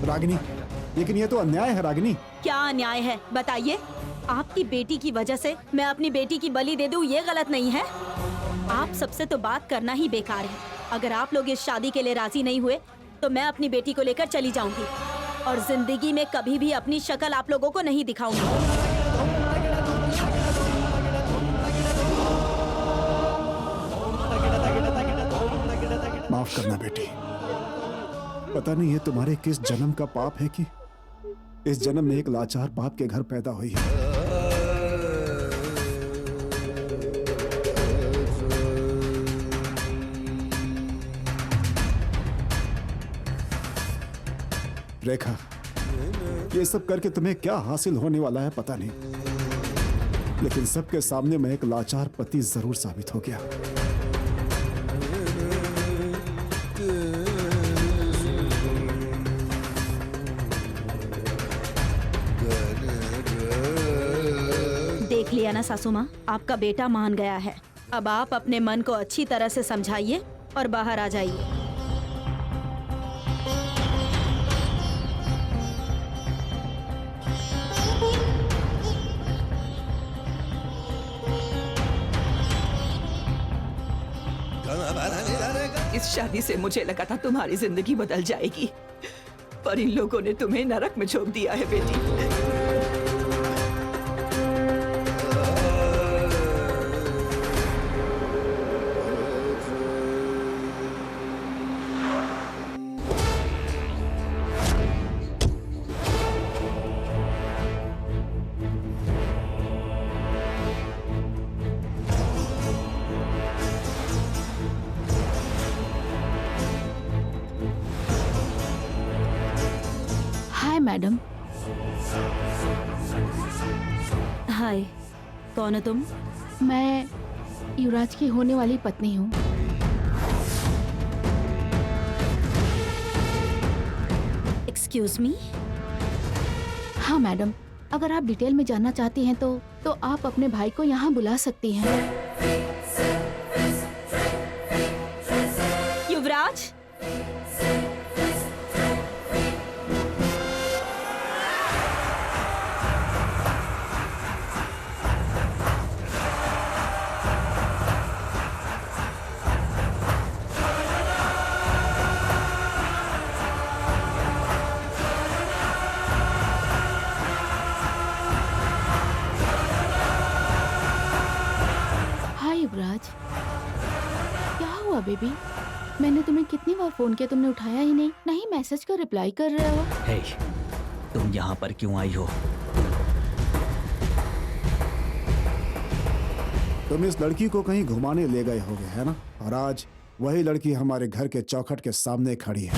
रागिनी, लेकिन ये तो अन्याय है रागिनी। क्या अन्याय है बताइए? आपकी बेटी की वजह से मैं अपनी बेटी की बलि दे दूं, ये गलत नहीं है? आप सबसे तो बात करना ही बेकार है। अगर आप लोग इस शादी के लिए राजी नहीं हुए तो मैं अपनी बेटी को लेकर चली जाऊंगी और जिंदगी में कभी भी अपनी शक्ल आप लोगों को नहीं दिखाऊंगी। माफ करना बेटी, पता नहीं ये तुम्हारे किस जन्म का पाप है कि इस जन्म में एक लाचार बाप के घर पैदा हुई है। रेखा, ये सब करके तुम्हें क्या हासिल होने वाला है पता नहीं, लेकिन सबके सामने मैं एक लाचार पति जरूर साबित हो गया। देख लिया ना सासू माँ, आपका बेटा मान गया है। अब आप अपने मन को अच्छी तरह से समझाइए और बाहर आ जाइए। इस शादी से मुझे लगा था तुम्हारी जिंदगी बदल जाएगी, पर इन लोगों ने तुम्हें नरक में झोंक दिया है बेटी। Hi madam. हाय, कौन हो तुम? मैं युवराज की होने वाली पत्नी हूँ। Excuse me? हाँ मैडम, अगर आप डिटेल में जानना चाहती हैं तो आप अपने भाई को यहाँ बुला सकती हैं। युवराज, हाय युवराज, क्या हुआ बेबी? मैंने तुम्हें कितनी बार फोन किया, तुमने उठाया ही नहीं, नहीं मैसेज का रिप्लाई कर रहे हो। हे, तुम यहाँ पर क्यों आई हो? तुम इस लड़की को कहीं घुमाने ले गए होगे, है ना? और आज वही लड़की हमारे घर के चौखट के सामने खड़ी है।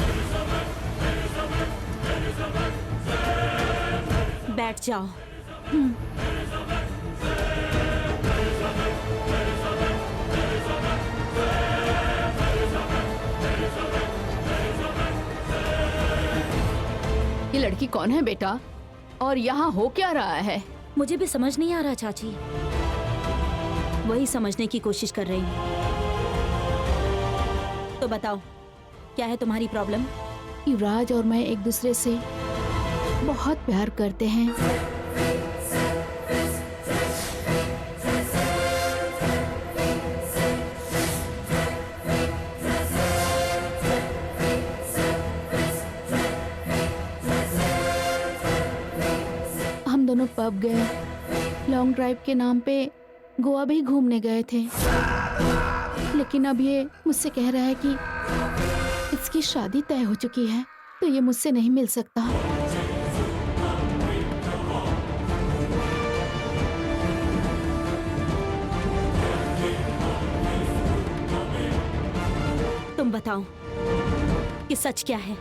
बैठ जाओ। ये लड़की कौन है बेटा, और यहाँ हो क्या रहा है? मुझे भी समझ नहीं आ रहा चाची, वही समझने की कोशिश कर रही हूँ। तो बताओ, क्या है तुम्हारी प्रॉब्लम? युवराज और मैं एक दूसरे से बहुत प्यार करते हैं। हम दोनों पब गए, लॉन्ग ड्राइव के नाम पे गोवा भी घूमने गए थे, लेकिन अब ये मुझसे कह रहा है कि इसकी शादी तय हो चुकी है, तो ये मुझसे नहीं मिल सकता। तुम बताओ कि सच क्या है?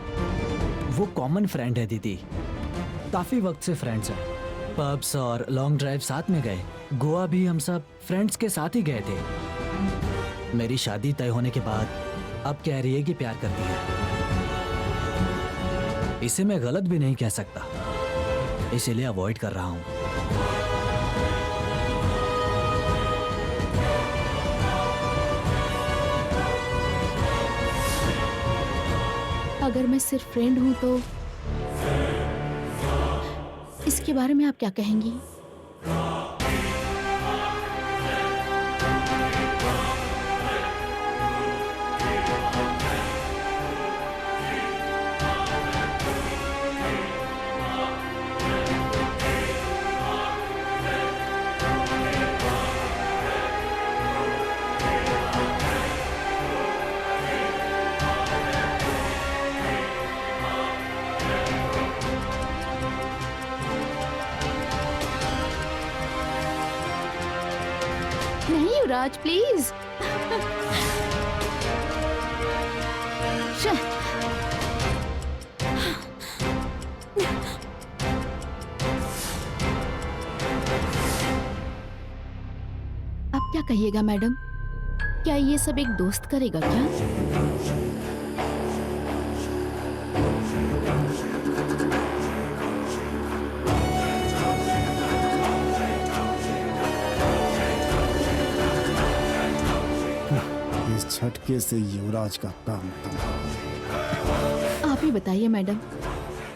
वो कॉमन फ्रेंड है दीदी, काफी वक्त से फ्रेंड्स हैं। पब्स और लॉन्ग ड्राइव साथ में गए, गोवा भी हम सब फ्रेंड्स के साथ ही गए थे। मेरी शादी तय होने के बाद अब कह रही है कि प्यार करती है। इसे मैं गलत भी नहीं कह सकता, इसीलिए अवॉइड कर रहा हूँ। अगर मैं सिर्फ फ्रेंड हूँ तो इसके बारे में आप क्या कहेंगी? नहीं युवराज, प्लीज। अब क्या कहिएगा मैडम? क्या ये सब एक दोस्त करेगा क्या? इस झटके से युवराज का काम तमाम। आप ही बताइए मैडम,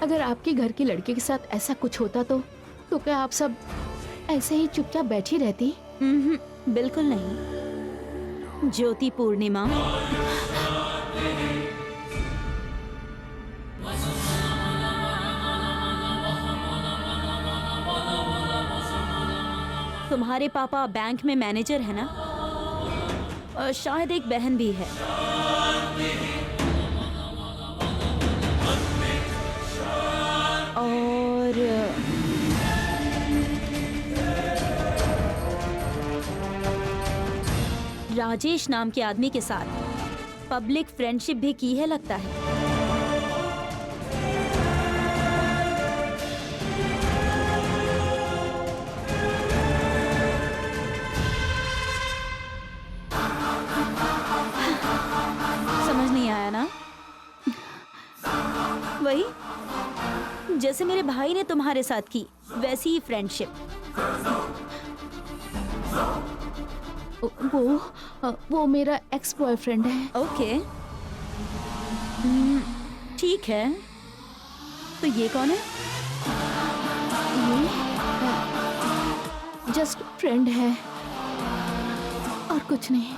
अगर आपके घर के लड़के के साथ ऐसा कुछ होता तो क्या आप सब ऐसे ही चुपचाप बैठी रहती? बिल्कुल नहीं। ज्योति पूर्णिमा, तुम्हारे पापा बैंक में मैनेजर है ना? और शायद एक बहन भी है। और राजेश नाम के आदमी के साथ पब्लिक फ्रेंडशिप भी की है लगता है। समझ नहीं आया ना? वही जैसे मेरे भाई ने तुम्हारे साथ की वैसी ही फ्रेंडशिप। वो मेरा एक्स बॉयफ्रेंड है। ओके, ठीक है। तो ये कौन है? ये जस्ट फ्रेंड है और कुछ नहीं।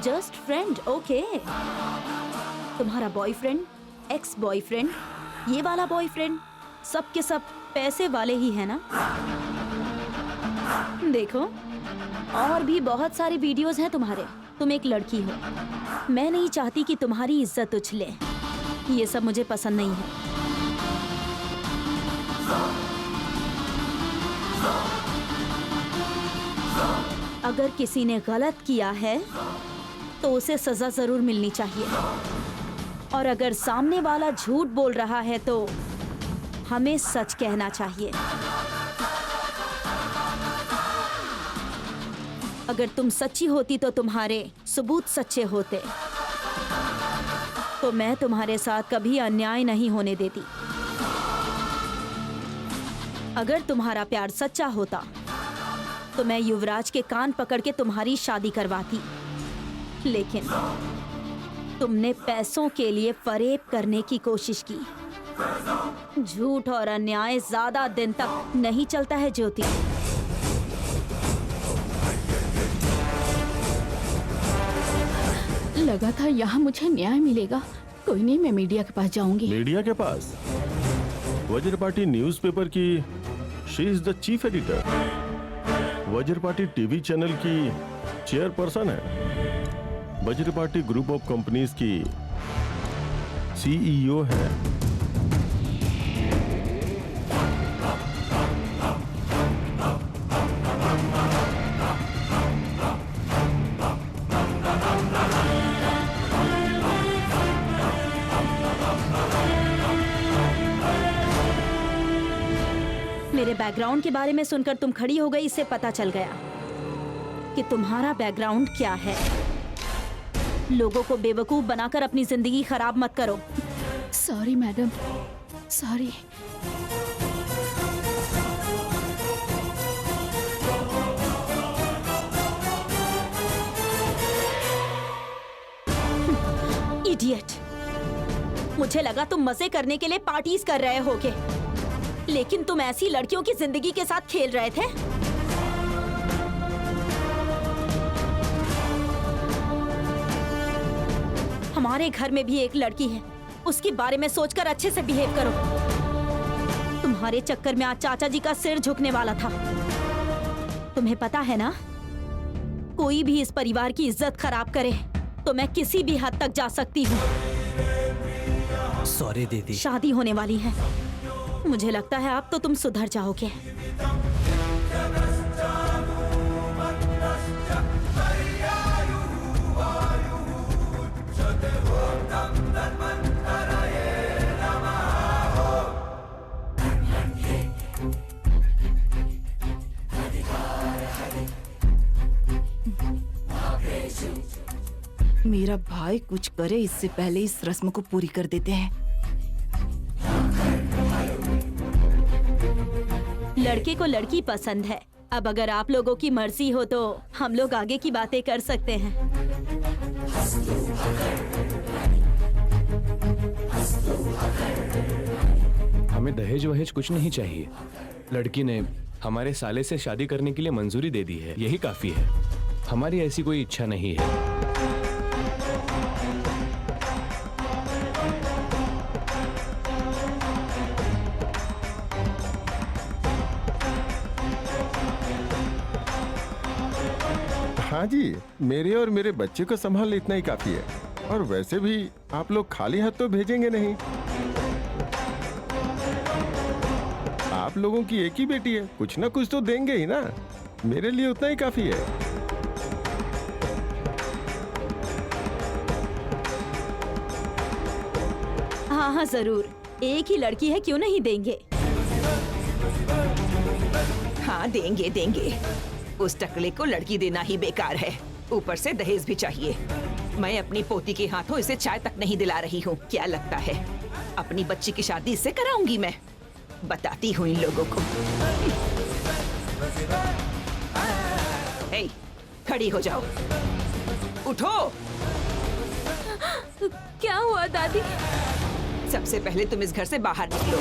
Just friend, okay. तुम्हारा बॉयफ्रेंड, एक्स बॉयफ्रेंड, ये वाला बॉयफ्रेंड, सब के सब पैसे वाले ही है ना? देखो, और भी बहुत सारे वीडियोस हैं तुम्हारे। तुम एक लड़की हो, मैं नहीं चाहती कि तुम्हारी इज्जत उछले। ये सब मुझे पसंद नहीं है। अगर किसी ने गलत किया है तो उसे सजा जरूर मिलनी चाहिए, और अगर सामने वाला झूठ बोल रहा है तो हमें सच कहना चाहिए। अगर तुम सच्ची होती तो तुम्हारे सबूत सच्चे होते, तो मैं तुम्हारे साथ कभी अन्याय नहीं होने देती। अगर तुम्हारा प्यार सच्चा होता तो मैं युवराज के कान पकड़ के तुम्हारी शादी करवाती, लेकिन तुमने पैसों के लिए फरेब करने की कोशिश की। झूठ और अन्याय ज्यादा दिन तक नहीं चलता है ज्योति। लगा था यहाँ मुझे न्याय मिलेगा। कोई नहीं, मैं मीडिया के पास जाऊंगी। मीडिया के पास? वज्रपाटी न्यूज़पेपर की she is the chief editor. Vajrapati TV channel की चेयरपर्सन है। वज्रपाटी ग्रुप ऑफ कंपनीज की सीईओ है। मेरे बैकग्राउंड के बारे में सुनकर तुम खड़ी हो गई, इससे पता चल गया कि तुम्हारा बैकग्राउंड क्या है। लोगों को बेवकूफ बनाकर अपनी जिंदगी खराब मत करो। Sorry madam, sorry. इडियट, मुझे लगा तुम मजे करने के लिए पार्टीज कर रहे होगे। लेकिन तुम ऐसी लड़कियों की जिंदगी के साथ खेल रहे थे। हमारे घर में भी एक लड़की है, उसके बारे में सोचकर अच्छे से बिहेव करो। तुम्हारे चक्कर में आज चाचा जी का सिर झुकने वाला था। तुम्हें पता है ना, कोई भी इस परिवार की इज्जत खराब करे तो मैं किसी भी हद तक जा सकती हूँ। सॉरी दीदी। शादी होने वाली है, मुझे लगता है अब तो तुम सुधर जाओगे। मेरा भाई कुछ करे इससे पहले इस रस्म को पूरी कर देते हैं। लड़के को लड़की पसंद है। अब अगर आप लोगों की मर्जी हो तो हम लोग आगे की बातें कर सकते हैं। हमें दहेज वहेज कुछ नहीं चाहिए। लड़की ने हमारे साले से शादी करने के लिए मंजूरी दे दी है, यही काफी है। हमारी ऐसी कोई इच्छा नहीं है। हाँ जी, मेरे और मेरे बच्चे को संभालना इतना ही काफी है। और वैसे भी आप लोग खाली हाथ तो भेजेंगे नहीं। आप लोगों की एक ही बेटी है, कुछ ना कुछ तो देंगे ही ना। मेरे लिए उतना ही काफी है। हाँ हाँ जरूर, एक ही लड़की है, क्यों नहीं देंगे। हाँ देंगे देंगे। उस टकले को लड़की देना ही बेकार है, ऊपर से दहेज भी चाहिए। मैं अपनी पोती के हाथों इसे चाय तक नहीं दिला रही हूँ। क्या लगता है अपनी बच्ची की शादी इससे कराऊंगी मैं? बताती हूँ इन लोगों को। हे, खड़ी हो जाओ, उठो। क्या हुआ दादी? सबसे पहले तुम इस घर से बाहर निकलो।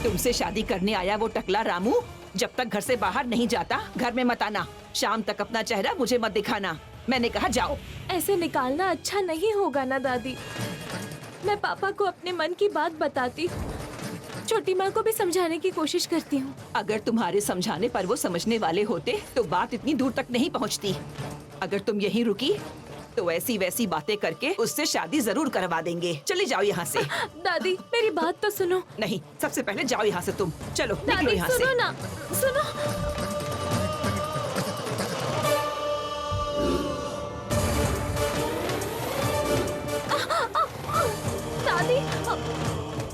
तुमसे शादी करने आया वो टकला रामू जब तक घर से बाहर नहीं जाता घर में मत आना। शाम तक अपना चेहरा मुझे मत दिखाना। मैंने कहा जाओ। ऐसे निकालना अच्छा नहीं होगा ना दादी। मैं पापा को अपने मन की बात बताती हूँ, छोटी माँ को भी समझाने की कोशिश करती हूँ। अगर तुम्हारे समझाने पर वो समझने वाले होते तो बात इतनी दूर तक नहीं पहुँचती। अगर तुम यहीं रुकी तो ऐसी वैसी बातें करके उससे शादी जरूर करवा देंगे। चली जाओ यहाँ से। दादी मेरी बात तो सुनो। नहीं, सबसे पहले जाओ यहाँ से तुम। चलो निकलो दादी यहाँ सुनो से। ना, सुनो। दादी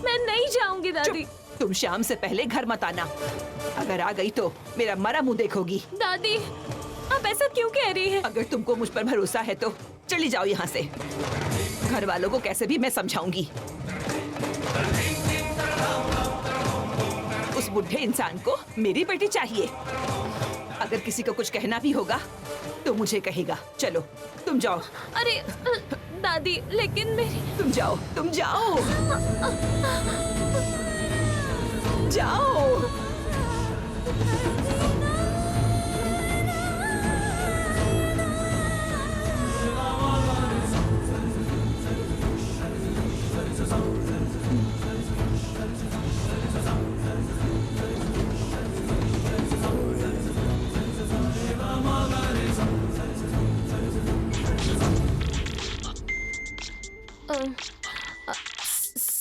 मैं नहीं जाऊंगी दादी। तुम शाम से पहले घर मत आना। अगर आ गई तो मेरा मरा मुंह देखोगी। दादी आप ऐसा क्यों कह रही हैं? अगर तुमको मुझ पर भरोसा है तो चली जाओ यहाँ से। घर वालों को कैसे भी मैं समझाऊंगी। उस बुढ़े इंसान को मेरी बेटी चाहिए। अगर किसी को कुछ कहना भी होगा तो मुझे कहेगा। चलो तुम जाओ। अरे दादी लेकिन मेरी। तुम जाओ, तुम जाओ, जाओ।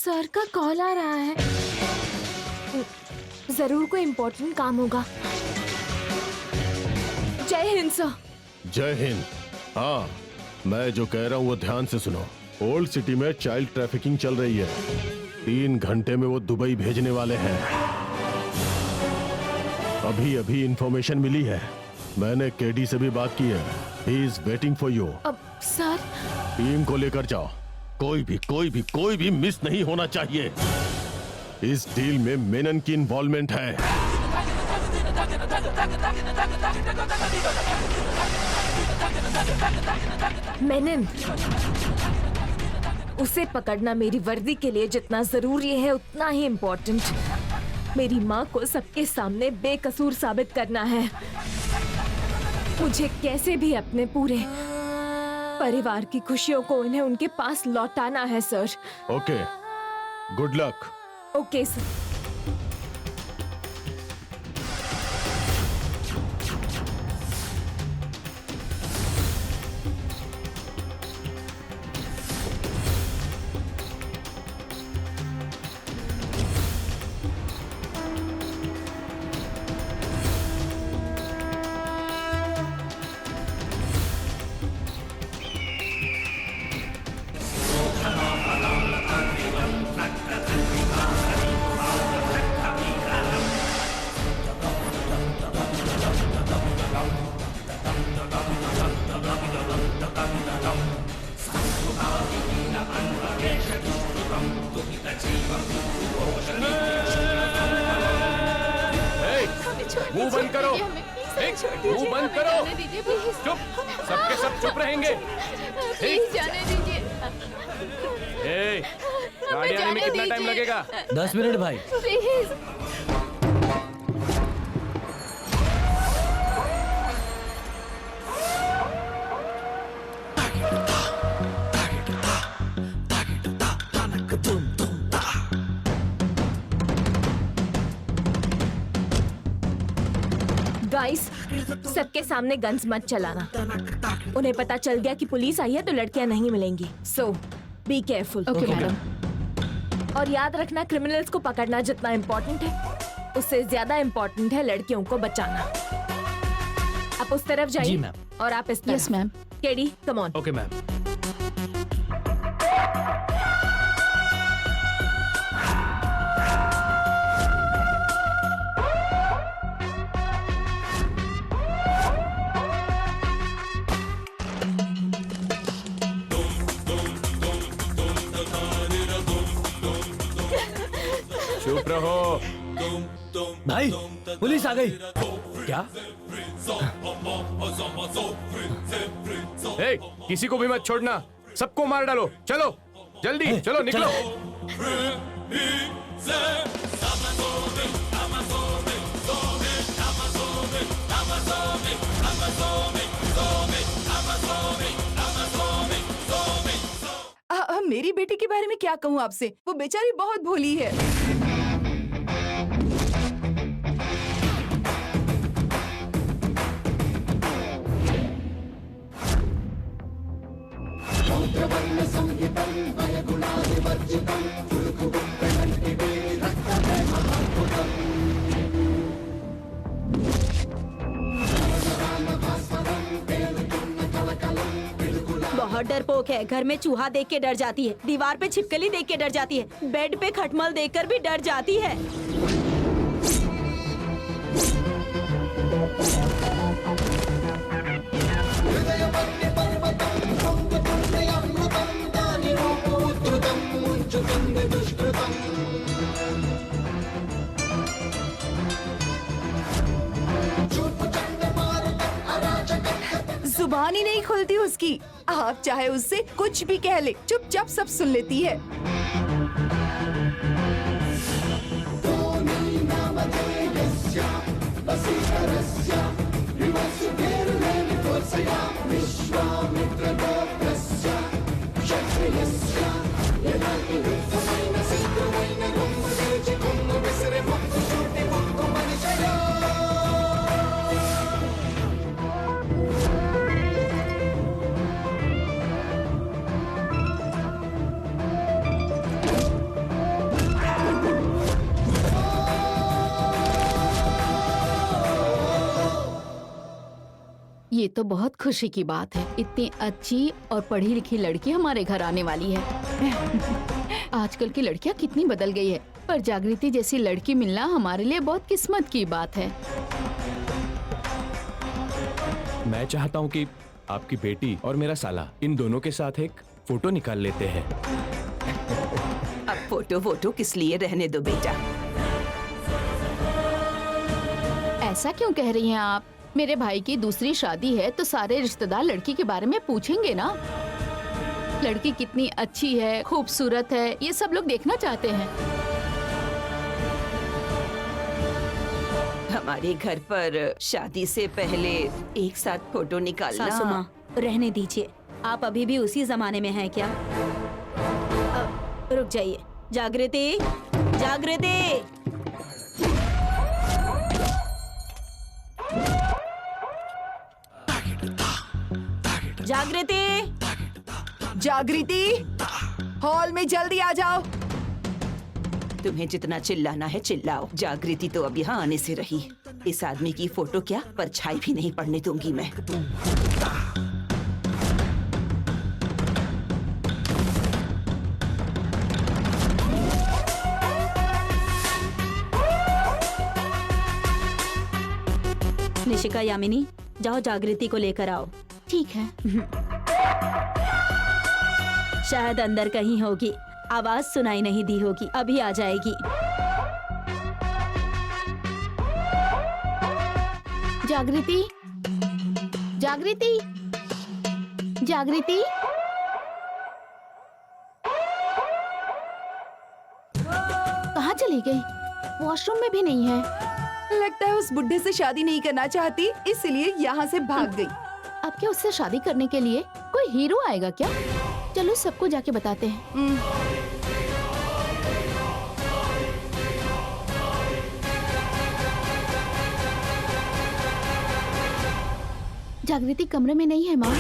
सर का कॉल आ रहा है। जरूर कोई इम्पोर्टेंट काम होगा। जय हिंद सर। जय हिंद। हाँ, मैं जो कह रहा हूँ वो ध्यान से सुनो। ओल्ड सिटी में चाइल्ड ट्रैफिकिंग चल रही है। 3 घंटे में वो दुबई भेजने वाले हैं। अभी अभी इंफॉर्मेशन मिली है। मैंने केडी से भी बात की है। He is waiting for you. अब सर। टीम को लेकर जाओ। कोई भी मिस नहीं होना चाहिए। इस डील में मेनन की इन्वॉल्वमेंट है। मेनन उसे पकड़ना मेरी वर्दी के लिए जितना जरूरी है उतना ही इम्पोर्टेंट मेरी माँ को सबके सामने बेकसूर साबित करना है। मुझे कैसे भी अपने पूरे परिवार की खुशियों को उन्हें उनके पास लौटाना है sir. Okay, good luck. Okay sir. मुंह बंद करो, मुंह बंद करो। चुप, सबके सब चुप रहेंगे। प्लीज जाने दीजिए। गाड़ी आने में कितना टाइम लगेगा? 10 मिनट भाई। प्लीज। गाइस, सबके सामने गन्स मत चलाना। उन्हें पता चल गया कि पुलिस आई है तो लड़कियां नहीं मिलेंगी। सो बी केयरफुल। Okay madam. और याद रखना, क्रिमिनल्स को पकड़ना जितना इम्पोर्टेंट है उससे ज्यादा इम्पोर्टेंट है लड़कियों को बचाना। आप उस तरफ जी जाइए मैम। और आप इस तरफ। Yes ma'am. KD, come on. Okay ma'am. चुप रहो भाई, पुलिस आ गई। क्या? ए, किसी को भी मत छोड़ना, सबको मार डालो। चलो जल्दी, चलो निकलो। मेरी बेटी के बारे में क्या कहूँ आपसे, वो बेचारी बहुत भोली है। बहुत डरपोक है। घर में चूहा देख के डर जाती है, दीवार पे छिपकली देख के डर जाती है, बेड पे खटमल देखकर भी डर जाती है। जुबान ही नहीं खुलती उसकी। आप चाहे उससे कुछ भी कह ले, चुपचाप सब सुन लेती है। ये तो बहुत खुशी की बात है। इतनी अच्छी और पढ़ी लिखी लड़की हमारे घर आने वाली है। आजकल की लड़कियां कितनी बदल गई है, पर जागृति जैसी लड़की मिलना हमारे लिए बहुत किस्मत की बात है। मैं चाहता हूँ कि आपकी बेटी और मेरा साला इन दोनों के साथ एक फोटो निकाल लेते हैं। अब फोटो वोटो किस लिए, रहने दो बेटा। ऐसा क्यों कह रही हैं आप? मेरे भाई की दूसरी शादी है तो सारे रिश्तेदार लड़की के बारे में पूछेंगे ना। लड़की कितनी अच्छी है, खूबसूरत है, ये सब लोग देखना चाहते हैं। हमारे घर पर शादी से पहले एक साथ फोटो निकालना। सासू माँ, रहने दीजिए। आप अभी भी उसी जमाने में हैं क्या? रुक जाइए। जागृति, जागृति, जागृति, जागृति, हॉल में जल्दी आ जाओ। तुम्हें जितना चिल्लाना है चिल्लाओ। जागृति तो अब यहाँ आने से रही। इस आदमी की फोटो क्या परछाई भी नहीं पड़ने दूंगी मैं। निशिका, यामिनी, जाओ जागृति को लेकर आओ। ठीक है। शायद अंदर कहीं होगी, आवाज सुनाई नहीं दी होगी, अभी आ जाएगी। जागृति, जागृति, जागृति, कहाँ चली गई? वॉशरूम में भी नहीं है। लगता है उस बुढ़े से शादी नहीं करना चाहती, इसलिए यहाँ से भाग गई। अब क्या उससे शादी करने के लिए कोई हीरो आएगा क्या? चलो सबको जाके बताते हैं। जागृति कमरे में नहीं है माँ।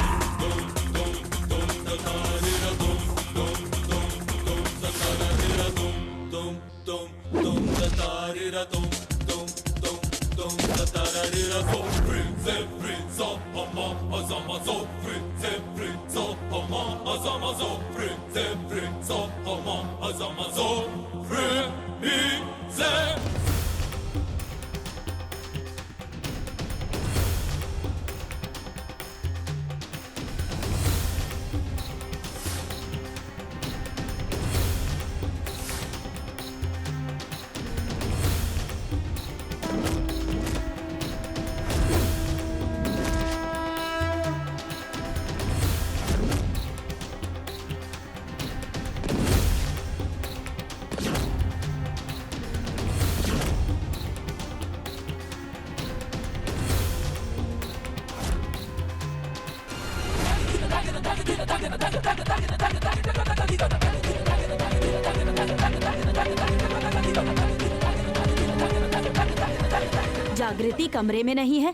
जागृति कमरे में नहीं है।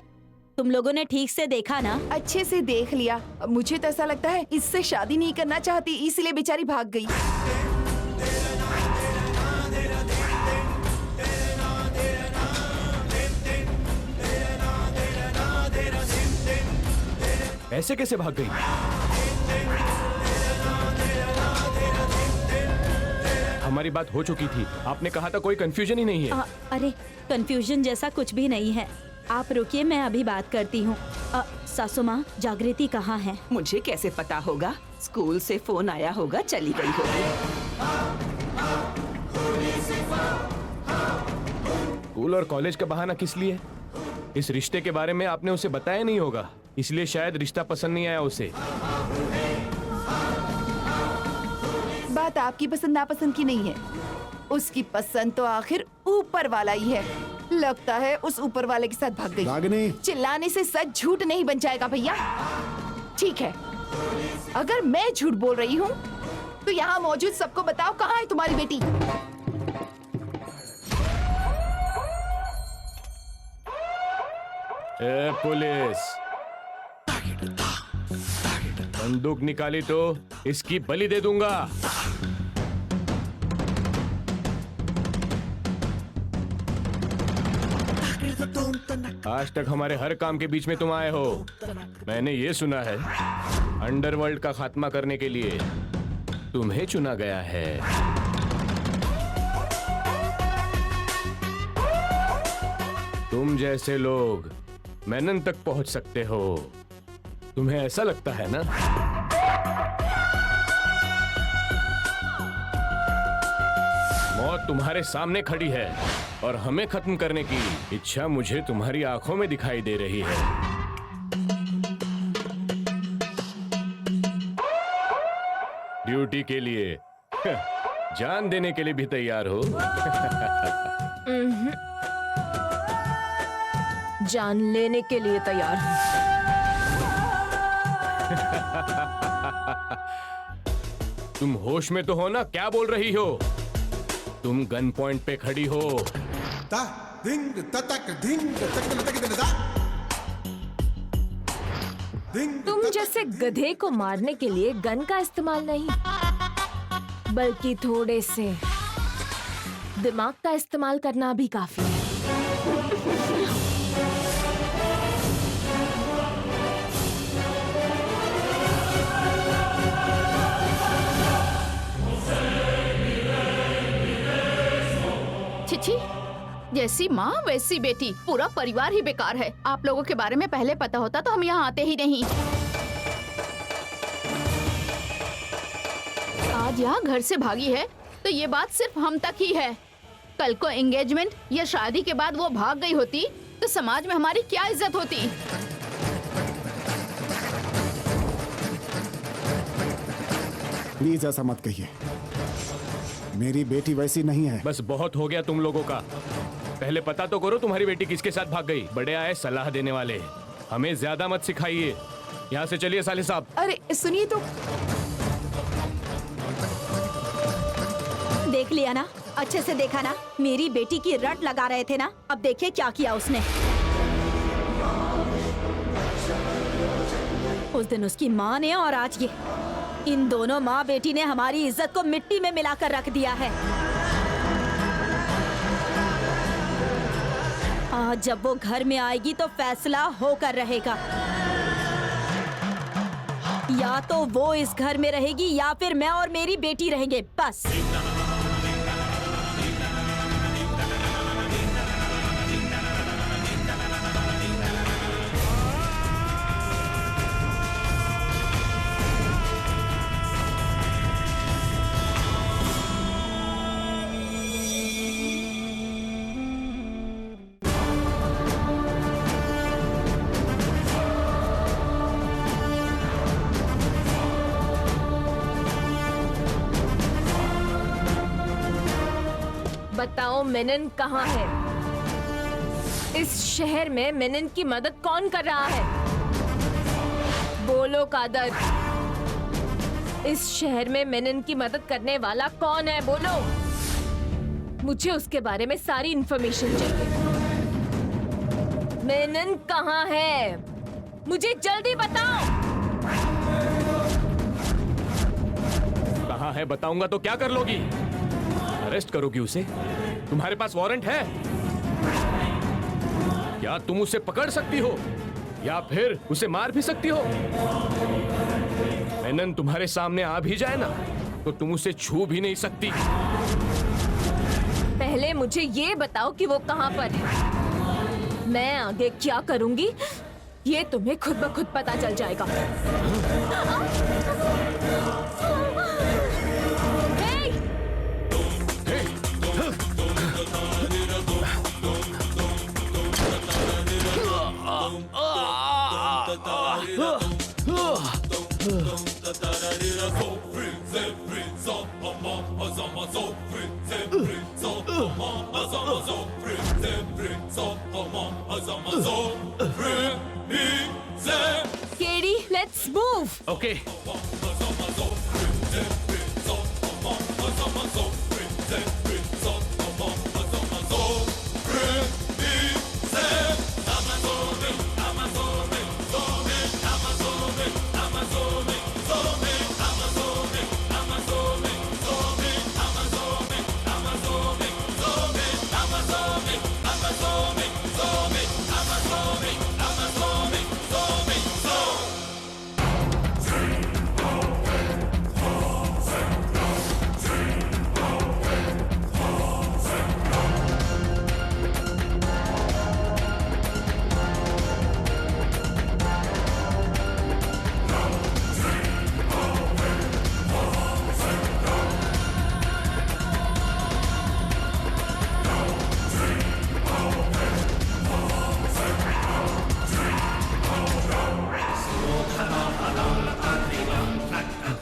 तुम लोगों ने ठीक से देखा ना? अच्छे से देख लिया। मुझे तो ऐसा लगता है इससे शादी नहीं करना चाहती, इसलिए बेचारी भाग गई। ऐसे कैसे भाग गई? हमारी बात हो चुकी थी, आपने कहा था कोई कंफ्यूजन ही नहीं है। अरे कंफ्यूजन जैसा कुछ भी नहीं है। आप रुकिए, मैं अभी बात करती हूँ। सासू माँ, जागृति कहाँ है? मुझे कैसे पता होगा? स्कूल से फोन आया होगा, चली गई होगी। स्कूल और कॉलेज का बहाना किस लिए? इस रिश्ते के बारे में आपने उसे बताया नहीं होगा, इसलिए शायद रिश्ता पसंद नहीं आया उसे। बात आपकी पसंद नापसंद की नहीं है, उसकी पसंद तो आखिर ऊपर वाला ही है। लगता है उस ऊपर वाले के साथ भाग गई। रागिनी, चिल्लाने से सच झूठ नहीं बन जाएगा भैया। ठीक है, अगर मैं झूठ बोल रही हूँ तो यहाँ मौजूद सबको बताओ, कहाँ है तुम्हारी बेटी? ए पुलिस, बंदूक निकाली तो इसकी बलि दे दूंगा। आज तक हमारे हर काम के बीच में तुम आए हो। मैंने ये सुना है अंडरवर्ल्ड का खात्मा करने के लिए तुम्हें चुना गया है। तुम जैसे लोग मैनन तक पहुंच सकते हो, तुम्हें ऐसा लगता है ना? मौत तुम्हारे सामने खड़ी है और हमें खत्म करने की इच्छा मुझे तुम्हारी आंखों में दिखाई दे रही है। ड्यूटी के लिए जान देने के लिए भी तैयार हो? जान लेने के लिए तैयार हूँ। तुम होश में तो हो ना? क्या बोल रही हो? तुम गन पॉइंट पे खड़ी हो। तुम जैसे गधे को मारने के लिए गन का इस्तेमाल नहीं, बल्कि थोड़े से दिमाग का इस्तेमाल करना भी काफी है। छिछी, जैसी माँ वैसी बेटी, पूरा परिवार ही बेकार है। आप लोगों के बारे में पहले पता होता तो हम यहाँ आते ही नहीं। आज यहाँ घर से भागी है तो ये बात सिर्फ हम तक ही है। कल को एंगेजमेंट या शादी के बाद वो भाग गई होती तो समाज में हमारी क्या इज्जत होती। प्लीज ऐसा मत कहिए, मेरी बेटी वैसी नहीं है। बस बहुत हो गया तुम लोगों का। पहले पता तो करो तुम्हारी बेटी किसके साथ भाग गई। बड़े आए सलाह देने वाले, हमें ज्यादा मत सिखाइए। यहाँ से चलिए साले साहब। अरे सुनिए तो। देख लिया ना, अच्छे से देखा ना, मेरी बेटी की रट लगा रहे थे ना। अब देखिए क्या किया उसने। उस दिन उसकी माँ ने और आज ये, इन दोनों माँ बेटी ने हमारी इज्जत को मिट्टी में मिलाकर रख दिया है। आज जब वो घर में आएगी तो फैसला होकर रहेगा। या तो वो इस घर में रहेगी या फिर मैं और मेरी बेटी रहेंगे, बस। बताओ मेनन कहाँ है? इस शहर में मेनन की मदद कौन कर रहा है? बोलो कादर, इस शहर में मेनन की मदद करने वाला कौन है? बोलो, मुझे उसके बारे में सारी इंफॉर्मेशन चाहिए। मेनन कहाँ है? मुझे जल्दी बताओ। कहाँ है बताऊंगा तो क्या कर लोगी? अरेस्ट करोगी उसे? तुम्हारे पास वारंट है? क्या तुम उसे पकड़ सकती हो या फिर उसे मार भी सकती हो? मेनन तुम्हारे सामने आ भी जाए ना तो तुम उसे छू भी नहीं सकती। पहले मुझे ये बताओ कि वो कहाँ पर है। मैं आगे क्या करूंगी ये तुम्हें खुद ब खुद पता चल जाएगा। Katie, let's move. Okay.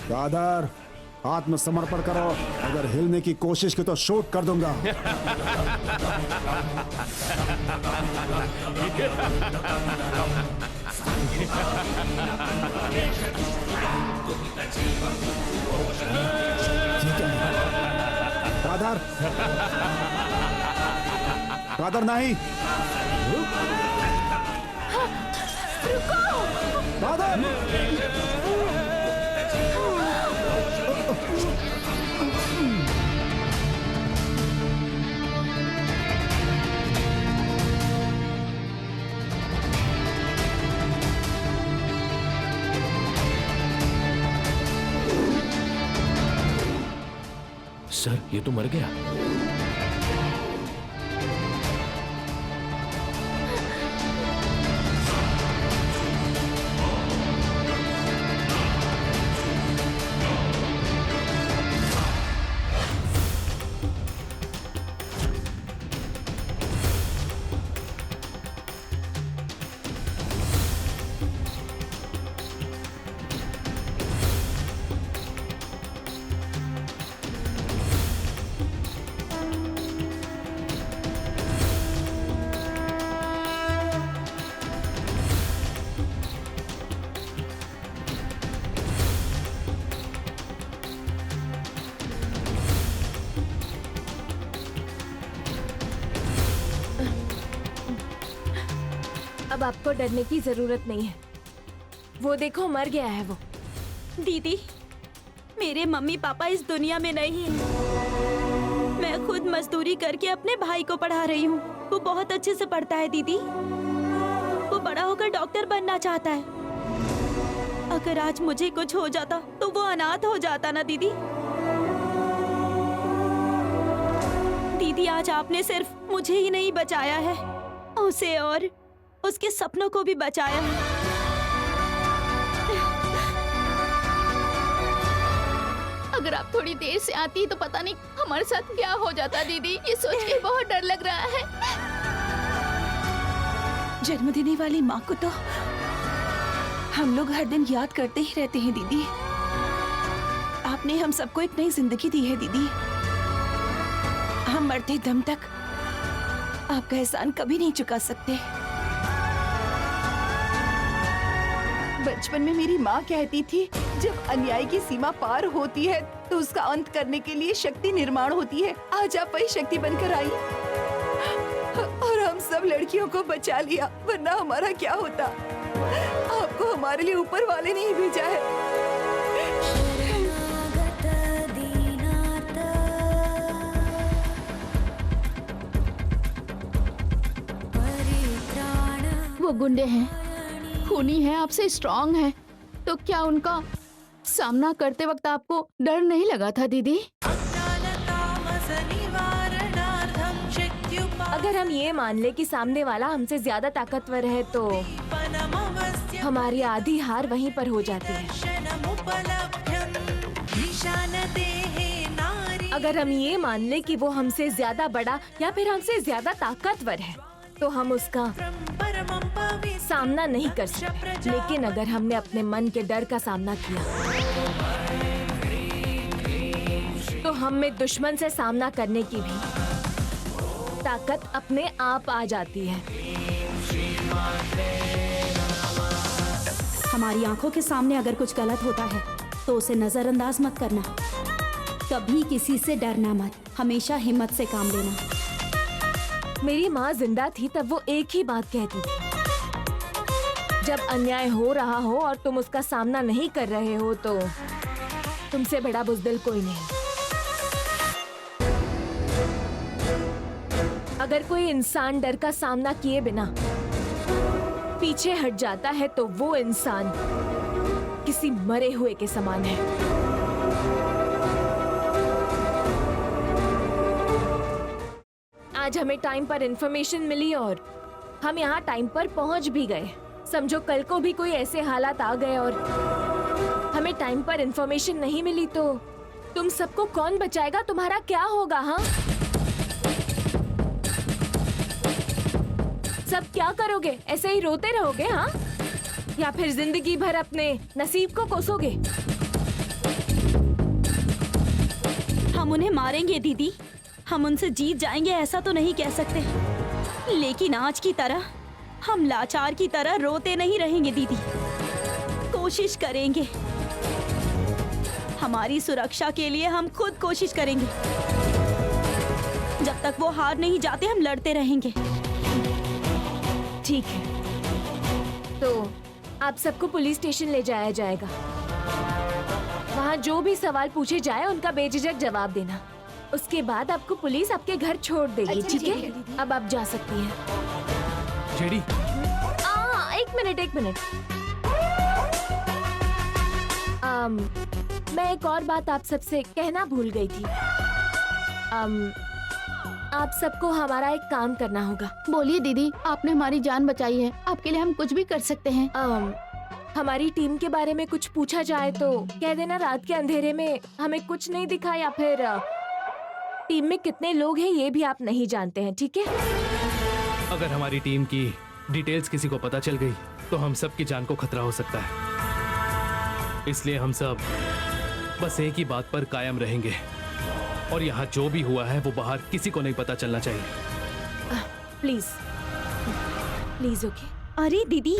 Kader, आत्मसमर्पण करो। अगर हिलने की कोशिश की तो शूट कर दूंगा। राधर, राधर नहीं। राधर, सर ये तो मर गया। अब आपको डरने की जरूरत नहीं है। वो देखो मर गया है वो। दीदी, मेरे मम्मी पापा इस दुनिया में नहीं हैं। मैं खुद मजदूरी करके अपने भाई को पढ़ा रही हूँ। वो बहुत अच्छे से पढ़ता है दीदी। वो बड़ा होकर डॉक्टर बनना चाहता है। अगर आज मुझे कुछ हो जाता तो वो अनाथ हो जाता ना दीदी। दीदी, आज आपने सिर्फ मुझे ही नहीं बचाया है, उसे और उसके सपनों को भी बचाया है। अगर आप थोड़ी देर से आती तो पता नहीं हमारे साथ क्या हो जाता दीदी। ये सोच के बहुत डर लग रहा है। जन्म देने वाली माँ को तो हम लोग हर दिन याद करते ही रहते हैं दीदी। आपने हम सबको एक नई जिंदगी दी है दीदी। हम मरते दम तक आपका एहसान कभी नहीं चुका सकते। बचपन में मेरी माँ कहती थी, जब अन्याय की सीमा पार होती है तो उसका अंत करने के लिए शक्ति निर्माण होती है। आज आप वही शक्ति बनकर आई और हम सब लड़कियों को बचा लिया, वरना हमारा क्या होता। आपको हमारे लिए ऊपर वाले ने ही भेजा है। वो गुंडे हैं, खूनी है, आपसे स्ट्रांग है, तो क्या उनका सामना करते वक्त आपको डर नहीं लगा था दीदी? अगर हम ये मान ले कि सामने वाला हमसे ज्यादा ताकतवर है तो हमारी आधी हार वहीं पर हो जाती है। अगर हम ये मान ले कि वो हमसे ज्यादा बड़ा या फिर हमसे ज्यादा ताकतवर है तो हम उसका सामना नहीं कर सकते। लेकिन अगर हमने अपने मन के डर का सामना किया तो हम में दुश्मन से सामना करने की भी ताकत अपने आप आ जाती है। हमारी आंखों के सामने अगर कुछ गलत होता है तो उसे नजरअंदाज मत करना। कभी किसी से डरना मत, हमेशा हिम्मत से काम लेना। मेरी माँ जिंदा थी तब वो एक ही बात कहती थी, जब अन्याय हो रहा हो और तुम उसका सामना नहीं कर रहे हो तो तुमसे बड़ा बुज़दिल कोई नहीं। अगर कोई इंसान डर का सामना किए बिना पीछे हट जाता है तो वो इंसान किसी मरे हुए के समान है। आज हमें टाइम पर इंफॉर्मेशन मिली और हम यहाँ टाइम पर पहुँच भी गए। समझो कल को भी कोई ऐसे हालात आ गए और हमें टाइम पर इंफॉर्मेशन नहीं मिली तो तुम सबको कौन बचाएगा? तुम्हारा क्या होगा? हाँ, सब क्या करोगे? ऐसे ही रोते रहोगे? हाँ, या फिर जिंदगी भर अपने नसीब को कोसोगे? हम उन्हें मारेंगे दीदी, हम उनसे जीत जाएंगे ऐसा तो नहीं कह सकते, लेकिन आज की तरह हम लाचार की तरह रोते नहीं रहेंगे दीदी। कोशिश करेंगे, हमारी सुरक्षा के लिए हम खुद कोशिश करेंगे। जब तक वो हार नहीं जाते हम लड़ते रहेंगे। ठीक है, तो आप सबको पुलिस स्टेशन ले जाया जाएगा। वहाँ जो भी सवाल पूछे जाए उनका बेझिझक जवाब देना। उसके बाद आपको पुलिस आपके घर छोड़ देगी। अच्छा, ठीक ठीक है है, दीदी। अब आप जा सकती हैं। जेडी, एक मिनट। मैं एक और बात आप सबसे कहना भूल गई थी। आप सबको हमारा एक काम करना होगा। बोलिए दीदी, आपने हमारी जान बचाई है, आपके लिए हम कुछ भी कर सकते हैं। हमारी टीम के बारे में कुछ पूछा जाए तो कह देना रात के अंधेरे में हमें कुछ नहीं दिखा, या फिर टीम में कितने लोग हैं ये भी आप नहीं जानते हैं। ठीक है? अगर हमारी टीम की डिटेल्स किसी को पता चल गई तो हम सब की जान को खतरा हो सकता है। इसलिए हम सब बस एक ही बात पर कायम रहेंगे, और यहाँ जो भी हुआ है वो बाहर किसी को नहीं पता चलना चाहिए। Please please. ओके। अरे दीदी,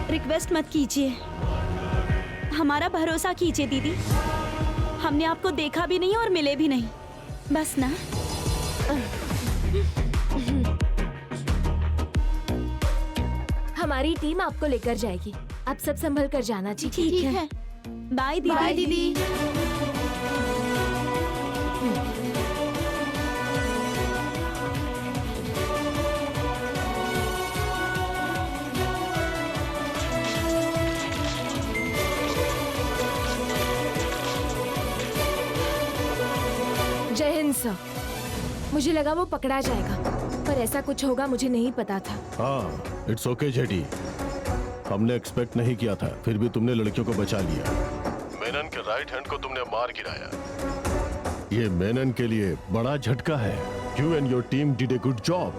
रिक्वेस्ट मत कीजिए, हमारा भरोसा कीजिए दीदी। हमने आपको देखा भी नहीं और मिले भी नहीं, बस ना। हमारी टीम आपको लेकर जाएगी, आप सब संभल कर जाना। ठीक है? बाय दीदी। बाय दीदी। जय हिंद सर। मुझे लगा वो पकड़ा जाएगा, पर ऐसा कुछ होगा मुझे नहीं पता था। हाँ, इट्स ओके जेडी, हमने एक्सपेक्ट नहीं किया था, फिर भी तुमने लड़कियों को बचा लिया। मेनन के राइट हैंड को तुमने मार गिराया, ये मेनन के लिए बड़ा झटका है। You and your team did a good job.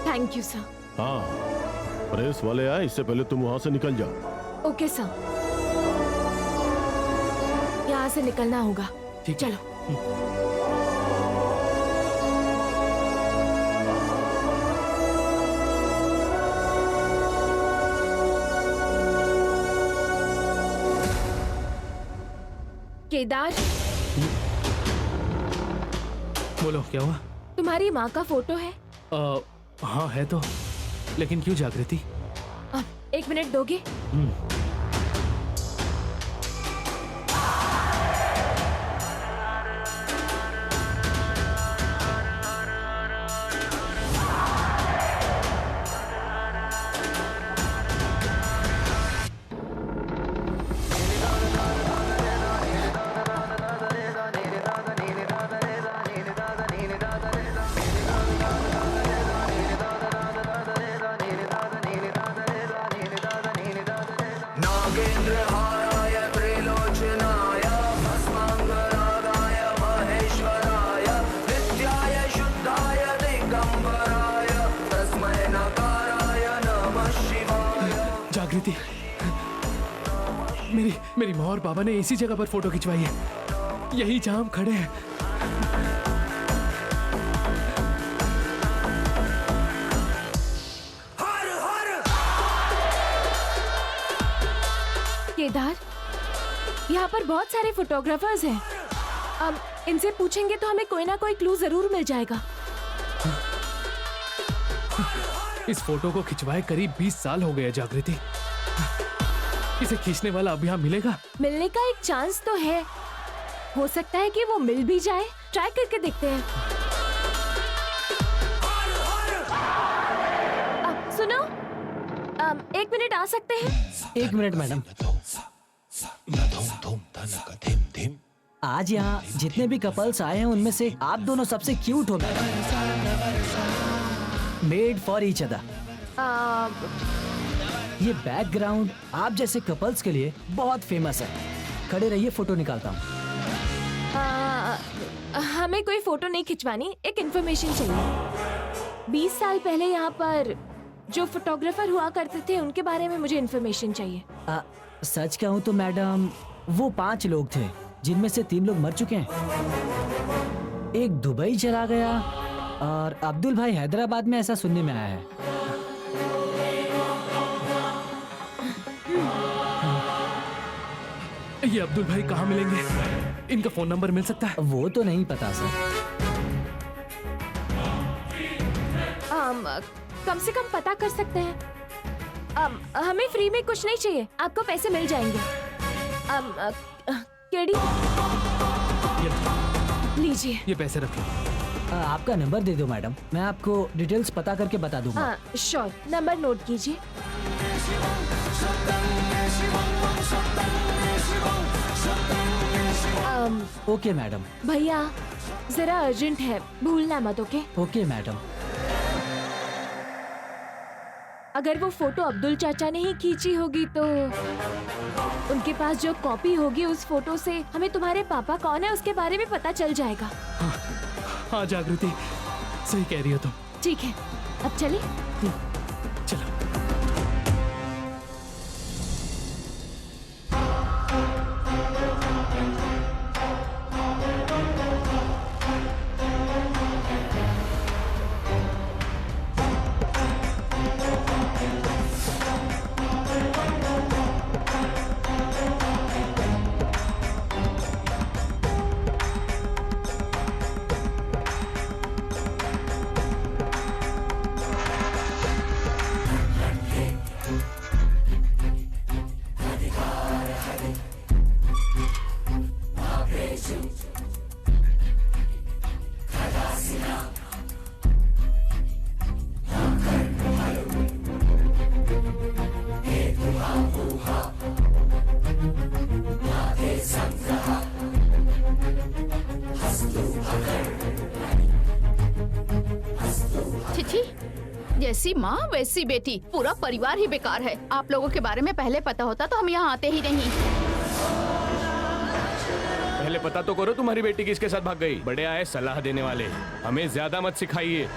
Thank you sir. हाँ, प्रेस वाले आए, इससे पहले तुम वहां से निकल जाओ। ओके सर, यहाँ से निकलना होगा। ठीक है। चलो। केदार, बोलो क्या हुआ? तुम्हारी माँ का फोटो है? हाँ है तो, लेकिन क्यों जागृति? एक मिनट दोगे? जागृति, मेरी माँ और बाबा ने इसी जगह पर फोटो खिंचवाई है, यही जहां हम खड़े हैं। केदार, यहाँ पर बहुत सारे फोटोग्राफर्स हैं। अब इनसे पूछेंगे तो हमें कोई ना कोई क्लू जरूर मिल जाएगा। इस फोटो को खिंचवाए करीब 20 साल हो गए जागृति। इसे खींचने वाला अब यहाँ मिलेगा? मिलने का एक चांस तो है, हो सकता है कि वो मिल भी जाए। ट्राई करके देखते हैं। सुनो, एक मिनट आ सकते हैं? एक मिनट मैडम। आज यहाँ जितने भी कपल्स आए हैं उनमें से आप दोनों सबसे क्यूट हो madam. Made for each other. ये बैकग्राउंड आप जैसे कपल्स के लिए बहुत फेमस है। खड़े रहिए, फोटो निकालता हूँ। हमें कोई फोटो नहीं खिंचवानी, एक इन्फॉर्मेशन चाहिए। 20 साल पहले यहाँ पर जो फोटोग्राफर हुआ करते थे उनके बारे में मुझे इन्फॉर्मेशन चाहिए। सच कहूँ तो मैडम वो 5 लोग थे जिनमें से 3 लोग मर चुके हैं। एक दुबई चला गया और अब्दुल भाई हैदराबाद में, ऐसा सुनने में आया है। ये अब्दुल भाई कहाँ मिलेंगे? इनका फोन नंबर मिल सकता है? वो तो नहीं पता सर। कम से कम पता कर सकते हैं। हमें फ्री में कुछ नहीं चाहिए, आपको पैसे मिल जाएंगे। केडी, लीजिए। ये पैसे रख लो। आपका नंबर दे दो मैडम, मैं आपको डिटेल्स पता करके बता दूंगा। हाँ श्योर, नंबर नोट कीजिए। Okay madam. भैया जरा अर्जेंट है, भूलना मत। Okay madam. अगर वो फोटो अब्दुल चाचा ने ही खींची होगी तो उनके पास जो कॉपी होगी उस फोटो से हमें तुम्हारे पापा कौन है उसके बारे में पता चल जाएगा। हाँ जागृति, सही कह रही हो तुम। ठीक है, अब चले। चलो। चिची, जैसी माँ वैसी बेटी, पूरा परिवार ही बेकार है। आप लोगों के बारे में पहले पता होता तो हम यहाँ आते ही नहीं। पहले पता तो करो तुम्हारी बेटी किसके साथ भाग गई। बड़े आए सलाह देने वाले, हमें ज्यादा मत सिखाइए।